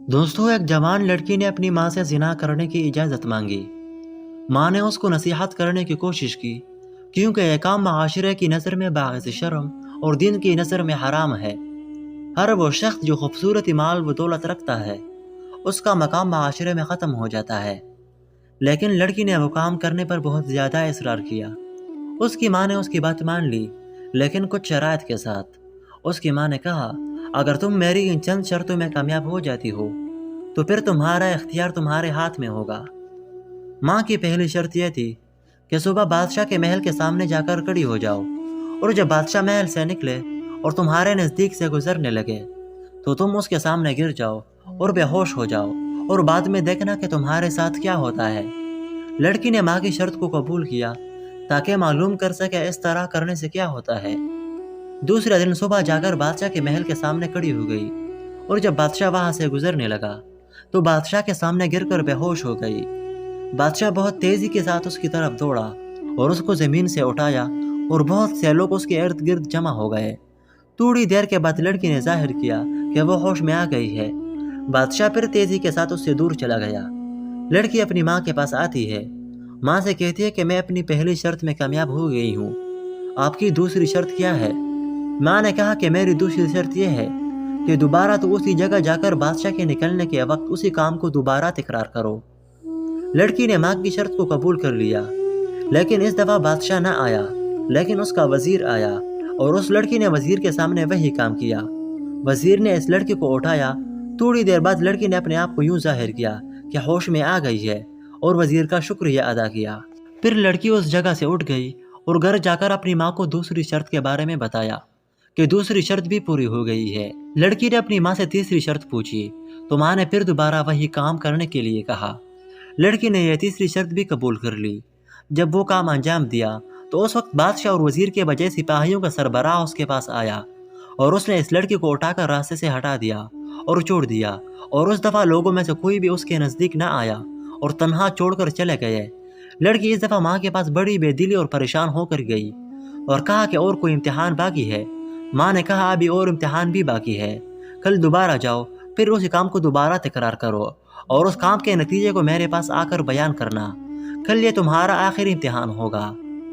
दोस्तों, एक जवान लड़की ने अपनी माँ से जिना करने की इजाज़त मांगी। माँ ने उसको नसीहत करने की कोशिश की, क्योंकि यह काम माशरे की नज़र में बाइस शर्म और दिन की नज़र में हराम है। हर वो शख्स जो खूबसूरत माल व दौलत रखता है, उसका मकाम माशरे में ख़त्म हो जाता है। लेकिन लड़की ने वो काम करने पर बहुत ज़्यादा इसरार किया। उसकी माँ ने उसकी बात मान ली, लेकिन कुछ शराइत के साथ। उसकी माँ ने कहा, अगर तुम मेरी इन चंद शर्तों में कामयाब हो जाती हो तो फिर तुम्हारा इख्तियार तुम्हारे हाथ में होगा। माँ की पहली शर्त यह थी कि सुबह बादशाह के महल के सामने जाकर खड़ी हो जाओ, और जब बादशाह महल से निकले और तुम्हारे नज़दीक से गुजरने लगे तो तुम उसके सामने गिर जाओ और बेहोश हो जाओ, और बाद में देखना कि तुम्हारे साथ क्या होता है। लड़की ने माँ की शर्त को कबूल किया ताकि मालूम कर सके इस तरह करने से क्या होता है। दूसरे दिन सुबह जाकर बादशाह के महल के सामने खड़ी हो गई, और जब बादशाह वहां से गुजरने लगा तो बादशाह के सामने गिरकर बेहोश हो गई। बादशाह बहुत तेजी के साथ उसकी तरफ दौड़ा और उसको जमीन से उठाया, और बहुत से लोग उसके इर्द गिर्द जमा हो गए। थोड़ी देर के बाद लड़की ने जाहिर किया कि वो होश में आ गई है। बादशाह फिर तेजी के साथ उससे दूर चला गया। लड़की अपनी माँ के पास आती है। माँ से कहती है कि मैं अपनी पहली शर्त में कामयाब हो गई हूँ, आपकी दूसरी शर्त क्या है? माँ ने कहा कि मेरी दूसरी शर्त यह है कि दोबारा तो उसी जगह जाकर बादशाह के निकलने के वक्त उसी काम को दोबारा तकरार करो। लड़की ने माँ की शर्त को कबूल कर लिया, लेकिन इस दफा बादशाह न आया, लेकिन उसका वजीर आया, और उस लड़की ने वजीर के सामने वही काम किया। वजीर ने इस लड़की को उठाया। थोड़ी देर बाद लड़की ने अपने आप को यूं जाहिर किया कि होश में आ गई है, और वजीर का शुक्रिया अदा किया। फिर लड़की उस जगह से उठ गई और घर जाकर अपनी माँ को दूसरी शर्त के बारे में बताया कि दूसरी शर्त भी पूरी हो गई है। लड़की ने अपनी माँ से तीसरी शर्त पूछी तो माँ ने फिर दोबारा वही काम करने के लिए कहा। लड़की ने यह तीसरी शर्त भी कबूल कर ली। जब वो काम अंजाम दिया तो उस वक्त बादशाह और वजीर के बजाय सिपाहियों का सरबराह उसके पास आया, और उसने इस लड़की को उठाकर रास्ते से हटा दिया और छोड़ दिया, और उस दफा लोगों में से कोई भी उसके नजदीक न आया और तन्हा छोड़कर चले गए। लड़की इस दफा माँ के पास बड़ी बेदिली और परेशान होकर गई और कहा कि और कोई इम्तिहान बाकी है। माँ ने कहा, अभी और इम्तिहान भी बाकी है, कल दोबारा जाओ, फिर उस काम को दोबारा तकरार करो, और उस काम के नतीजे को मेरे पास आकर बयान करना। कल ये तुम्हारा आखिरी इम्तिहान होगा।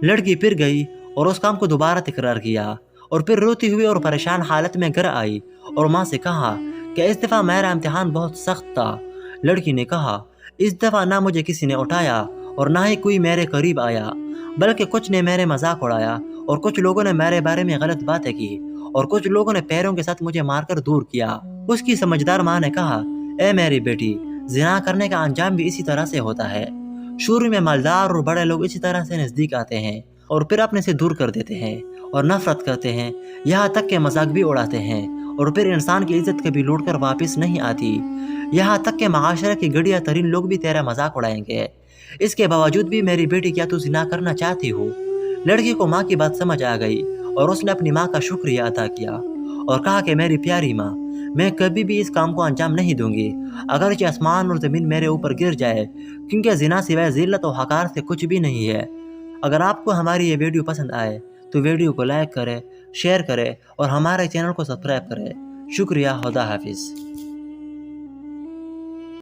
लड़की फिर गई और उस काम को दोबारा तकरार किया, और फिर रोती हुई और परेशान हालत में घर आई और माँ से कहा कि इस दफ़ा मेरा इम्तिहान बहुत सख्त था। लड़की ने कहा, इस दफ़ा ना मुझे किसी ने उठाया और ना ही कोई मेरे करीब आया, बल्कि कुछ ने मेरे मजाक उड़ाया, और कुछ लोगों ने मेरे बारे में गलत बातें की, और कुछ लोगों ने पैरों के साथ मुझे मारकर दूर किया। उसकी समझदार माँ ने कहा, ए मेरी बेटी, जिना करने का अंजाम भी इसी तरह से होता है। शुरू में मालदार और बड़े लोग इसी तरह से नजदीक आते हैं और फिर अपने से दूर कर देते हैं और नफरत करते हैं, यहाँ तक के मजाक भी उड़ाते हैं, और फिर इंसान की इज्जत कभी लौट कर वापिस नहीं आती। यहाँ तक के माशरे के घटिया तरीन लोग भी तेरा मजाक उड़ाएंगे। इसके बावजूद भी मेरी बेटी, क्या तू जिना करना चाहती हो? लड़की को माँ की बात समझ आ गई और उसने अपनी माँ का शुक्रिया अदा किया और कहा कि मेरी प्यारी माँ, मैं कभी भी इस काम को अंजाम नहीं दूंगी, अगरचे आसमान और ज़मीन मेरे ऊपर गिर जाए, क्योंकि जिना सिवाय जिल्लत और हकार से कुछ भी नहीं है। अगर आपको हमारी ये वीडियो पसंद आए तो वीडियो को लाइक करें, शेयर करें और हमारे चैनल को सब्सक्राइब करें। शुक्रिया। खुदा हाफिज़।